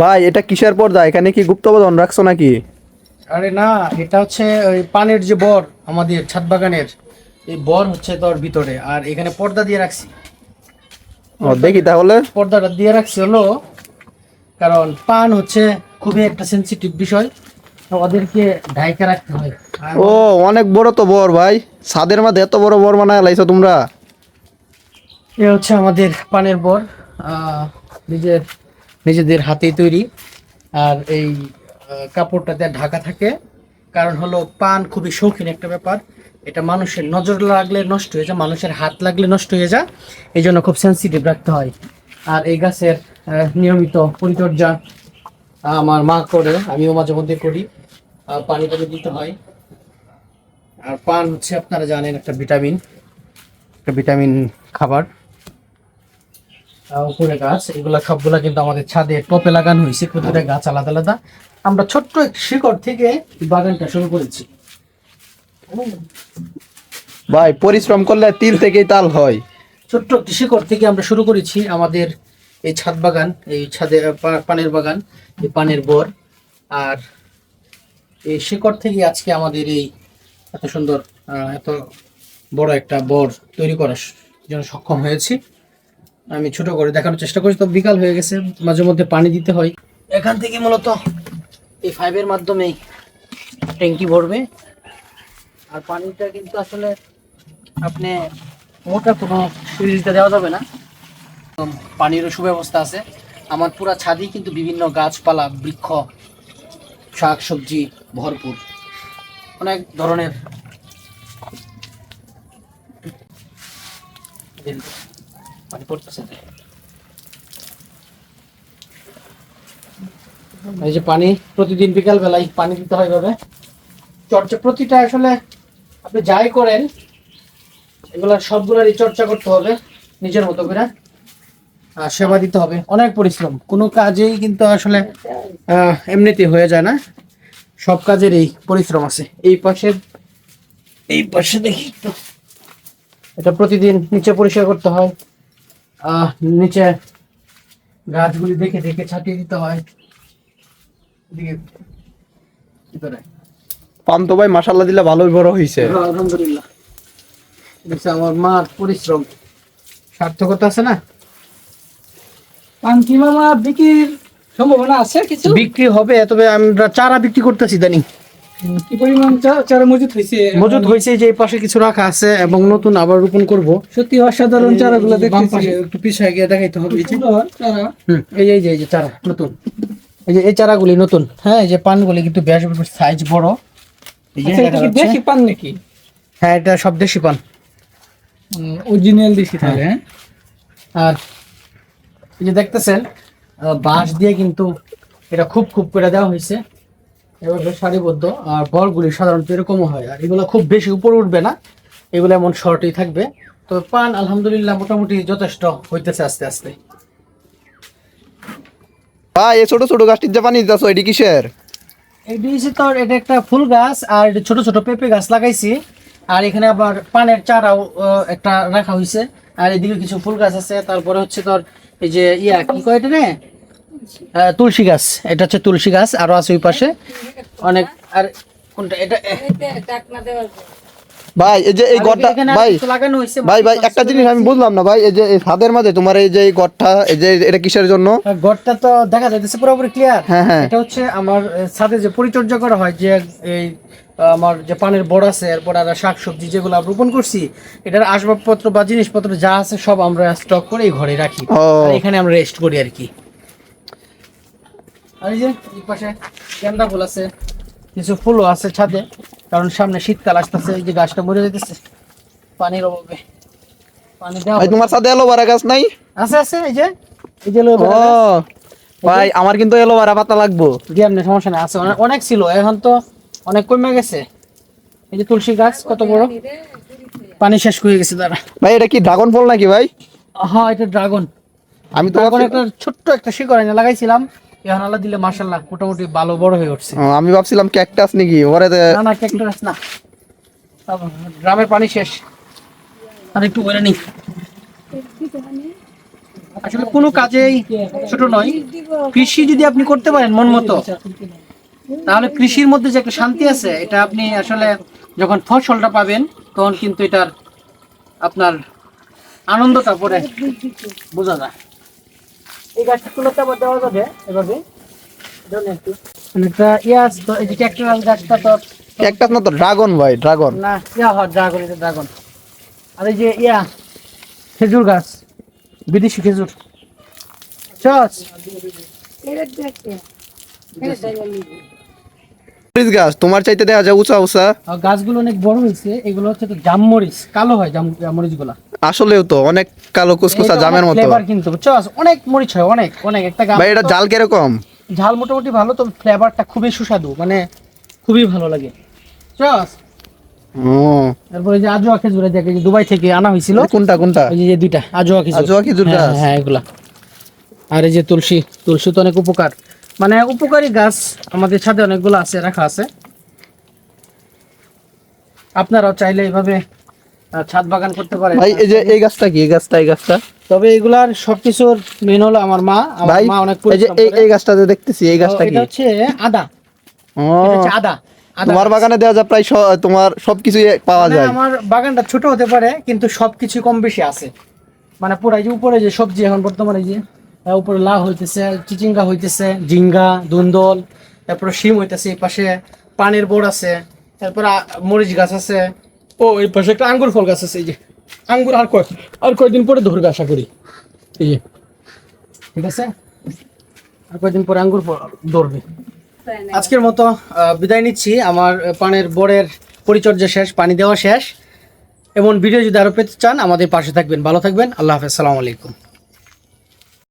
ভাই এটা কিসের পর্দা? এখানে কি গুপ্তবধন রাখছো নাকি? আরে না, এটা হচ্ছে ওই পানের যে বর আমাদের ছাদ বাগানের, এই বর হচ্ছে তোর ভিতরে, আর এখানে পর্দা দিয়ে রাখছি। ও দেখি তাহলে। পর্দাটা দিয়ে রাখছি হলো কারণ পান হচ্ছে খুবই একটা সেনসিটিভ বিষয়, তো ওদেরকে ঢাইকা রাখতে হয়। আর ও অনেক বড় তো বর ভাই, ছাদের মধ্যে এত বড় বর বানায় লাইছো তোমরা। এ হচ্ছে আমাদের পানের বর, নিজের নিজেদের হাতেই তৈরি। আর এই কাপড়টাতে ঢাকা থাকে, কারণ হলো পান খুবই শৌখিন একটা ব্যাপার। এটা মানুষের নজর লাগলে নষ্ট হয়ে যায়, মানুষের হাত লাগলে নষ্ট হয়ে যায়, এই জন্য খুব সেন্সিটিভ রাখতে হয়। আর এই গাছের নিয়মিত পরিচর্যা আমার মা করে, আমিও মাঝে মধ্যে করি। পানি টানি দিতে হয়। আর পান হচ্ছে আপনারা জানেন একটা ভিটামিন খাবার। উপরে গাছ এগুলা সবগুলা কিন্তু আমাদের ছাদে টপে লাগানো হয়েছে, প্রতিটা গাছ আলাদা আলাদা। আমরা ছোট্ট একটি শিকড় থেকে বাগানটা শুরু করেছি। ভাই পরিশ্রম করলে তিল থেকেই তাল হয়। ছোট্ট একটি শিকড় থেকে আমরা শুরু করেছি আমাদের এই ছাদ বাগান, এই ছাদে পানের বাগান, এই পানের বর। আর এই শিকড় থেকে আজকে আমাদের এই এত সুন্দর এত বড় একটা বর তৈরি করার জন্য সক্ষম হয়েছি। আমি ছোট করে দেখানোর চেষ্টা করছি, তো বিকাল হয়ে গেছে, মাঝে মধ্যে পানি দিতে হয়। এখান থেকে মূলত এই পাইপের মাধ্যমেই ট্যাঙ্কি ভরবে। আর পানিটা কিন্তু আসলে আপনি মোটা কোনো সিরিজটা দেওয়া যাবে না, পানিরও সুব্যবস্থা আছে। আমার পুরা ছাদই কিন্তু বিভিন্ন গাছপালা, বৃক্ষ, শাক সবজি ভরপুর, অনেক ধরনের। পানি পড়তেছে, এই যে পানি প্রতিদিন বিকাল বেলায় পানি দিতে হয় ভাবে। চর্চা প্রতিটা আসলে আপনি যাই করেন এগুলা সবগুলারই চর্চা করতে হবে, নিজের মতো করে সেবা দিতে হবে। অনেক পরিশ্রম, কোনো কাজেই কিন্তু আসলে এমনিতে হয়ে যায় না, সব কাজেরই পরিশ্রম আছে। এই পাশে দেখি তো, এটা প্রতিদিন নিচে পরিষ্কার করতে হয়, নিচে গাছগুলি দেখে দেখে ছাটিয়ে দিতে হয়। এদিকে ভিতরে পান তো ভাই মাশাআল্লাহ দিলে ভালোই বড় হইছে। আলহামদুলিল্লাহ, দেখছি আমার মার পরিশ্রম সার্থকতা আছে না। পান কি মামা বিক্রির সম্ভাবনা আছে কিছু? বিক্রি হবে, তবে আমরা চারা বিক্রি করতেছি জানি। কি পরিমাণ চারা মজুত হয়েছে? মজুদ হয়েছে, যে এই পাশে কিছু রাখা আছে এবং নতুন আবার রোপণ করব। সত্যি অসাধারণ চারাগুলো বাম দেখতেছি। পাশে একটু পিছিয়ে গিয়ে দেখাইতে হবে। এই যে সুন্দর চারা। এই যে চারা নতুন, এই চারাগুলি নতুন। হ্যাঁ, এই যে পানগুলি কিন্তু বেশ সাইজ বড়। এই যে আচ্ছা, এটা দেখা কি যাচ্ছে। দেশি পান নাকি? হ্যাঁ, এটা সব দেশি পান, অরিজিনাল দেশি তাহলে। হ্যাঁ, আর এই যে দেখতেছেন বাঁশ দিয়ে কিন্তু এটা খুব খুব করে দেওয়া হয়েছে, এবার বেশ সারিবদ্ধ। আর বলগুলি সাধারণত এরকমও হয়, আর এগুলো খুব বেশি উপরে উঠবে না, এগুলো এমন শর্টই থাকবে। তো পান আলহামদুলিল্লাহ মোটামুটি যথেষ্ট হইতেছে আস্তে আস্তে। ভাই এই ছোট ছোট গাছটির যে পানি দিতেছো এটি কিসের? এই দিয়েছি তোর, এটা একটা ফুল গাছ, আর এটা ছোট ছোট পেঁপে গাছ লাগাইছি। আর এখানে আবার পানের চারাও একটা রাখা হয়েছে। আর এদিকে কিছু ফুল গাছ আছে, তারপরে হচ্ছে তোর এই যে কি কয় এটা রে, তুলসী গাছ। এটা হচ্ছে তুলসী গাছ, আরো আছে ওই পাশে অনেক। আর কোনটা এটা? ভাই এই যে এই গড়টা, এখানে আর ভাই কিছু লাগানো হয়েছে। ভাই ভাই একটা জিনিস আমি বুঝলাম না ভাই, এই যে এই ছাদের মাঝে তোমার এই যে এই গড়টা, এই যে এটা কিসের জন্য? ঘরটা তো দেখা যাইতেছে পুরোপুরি ক্লিয়ার। হ্যাঁ, হ্যাঁ। এটা হচ্ছে আমার ছাদে যে পরিচর্যা করা হয়, যে এই আমার যে পানের বড় আছে, এরপর আর শাকসবজি যেগুলো রোপণ করছি, এটার আসবাবপত্র বা জিনিসপত্র যা আছে সব আমরা স্টক করে এই ঘরে রাখি। ও। আর এখানে আমরা রেস্ট করি আর কি। আর এই যে এই পাশে গেন্দা ফুল আছে, কিছু ফুলও আছে ছাদে, কারণ সামনে শীতকাল আসতেছে। এই যে গাছটা মরে যেতেছে পানির অভাবে, পানি দেওয়া ভাই তোমার সাথে এলোভেরা গাছ নাই? আছে আছে, এই যে ও ভাই আমার কিন্তু এলোভেরা পাতা লাগবো। দিয়ামনে সমস্যা নাই, আছে অনেক ছিল, এখন তো অনেক কমে গেছে। এই যে তুলসী গাছ কত বড়, পানি শেষ হয়ে গেছে তারা। ভাই এটা কি ড্রাগন ফল নাকি ভাই? হ্যাঁ, এটা ড্রাগন। আমি তো ড্রাগন একটা ছোট্ট একটা শিকড় এনে লাগাইছিলাম, এখন আল্লাহ দিলে মাশাআল্লাহ মোটামুটি ভালো বড় হয়ে উঠছে। আমি ভাবছিলাম ক্যাকটাস নাকি ওরে। না না, ক্যাকটাস না, ড্রামের পানি শেষ। আর একটু বলে নি, আসলে কোনো কাজেই ছোট নয়। কৃষি যদি আপনি করতে পারেন মন মতো, তাহলে কৃষির মধ্যে যে একটা শান্তি আছে, এটা আপনি আসলে যখন ফসলটা পাবেন তখন কিন্তু এটার আপনার আনন্দটা পরে বোঝা যায়। এই গাছটা তুলতে আবার দেওয়া যাবে এভাবে, ধরুন একটু একটা ইয়াস তো, এই যে ক্যাকটাস গাছটা তো ক্যাকটাস না তো, ড্রাগন ভাই, ড্রাগন। না, ইয়া হয় ড্রাগন, এটা ড্রাগন। আর এই যে ইয়া খেজুর গাছ, বিদেশি খেজুর চস। মরিচ গাছ তোমার চাইতে দেখা যায় উঁচা উঁচা। গাছগুলো অনেক বড় হয়েছে, এগুলো হচ্ছে তো জামমরিচ, কালো হয় জামমরিচ গুলা। আসলেও তো অনেক কালো কুচকুচা জামের মতো ফ্লেভার কিন্তু চস, অনেক মরিচ হয়, অনেক অনেক একটা গাছ। ভাই। এটা জাল কিরকম? ঝাল মোটামুটি ভালো, তো ফ্লেভারটা খুবই সুস্বাদু, মানে খুবই ভালো লাগে চস। ও, তারপরে যে আজোয়া খেজুর, এই যে দুবাই থেকে আনা হয়েছিল। কোনটা কোনটা? এই যে দুইটা আজোয়া খেজুর। আজোয়া খেজুর হ্যাঁ, গাছ? হ্যাঁ এগুলা। আর এই যে তুলসী, তুলসী তো অনেক উপকার, মানে উপকারী গাছ আমাদের ছাদে অনেকগুলো আছে, রাখা আছে। আপনারাও চাইলে এইভাবে ছাদ বাগান করতে পারেন ভাই এই যে এই গাছটা কি? এই গাছটা তবে এগুলার সবকিছুর মেন হলো আমার মা। আমার ভাই মা অনেক এই যে পরিশ্রম করে। এই গাছটা যে দেখতেছি, এই গাছটা কি? এটা হচ্ছে আদা। ও, এটা হচ্ছে আদা। আদা তোমার গাছ। বাগানে দেওয়া যায় প্রায় তোমার সবকিছু পাওয়া মানে যায়। আমার বাগানটা ছোট হতে পারে কিন্তু সবকিছু কম বেশি আছে। মানে পুরাই যে উপরে যে সবজি এখন বর্তমানে যে উপরে লাউ হইতেছে, চিচিঙ্গা হইতেছে, ঝিঙ্গা, ধুন্দল, তারপরে শিম হইতেছে, এই পাশে পানের বোর্ড আছে, তারপর মরিচ গাছ আছে। ও এই পাশে একটা আঙ্গুর ফল গাছ আছে, এই যে আঙ্গুর আর কয়েকদিন পরে ধরবে আশা করি। এই যে ঠিক আছে, আর কয়েকদিন পরে আঙ্গুর ধরবে। আজকের মতো বিদায় নিচ্ছি। আমার পানের বোর্ডের পরিচর্যা শেষ, পানি দেওয়া শেষ। এমন ভিডিও যদি আরো পেতে চান আমাদের পাশে থাকবেন। ভালো থাকবেন। আল্লাহ হাফেজ, সালামু আলাইকুম।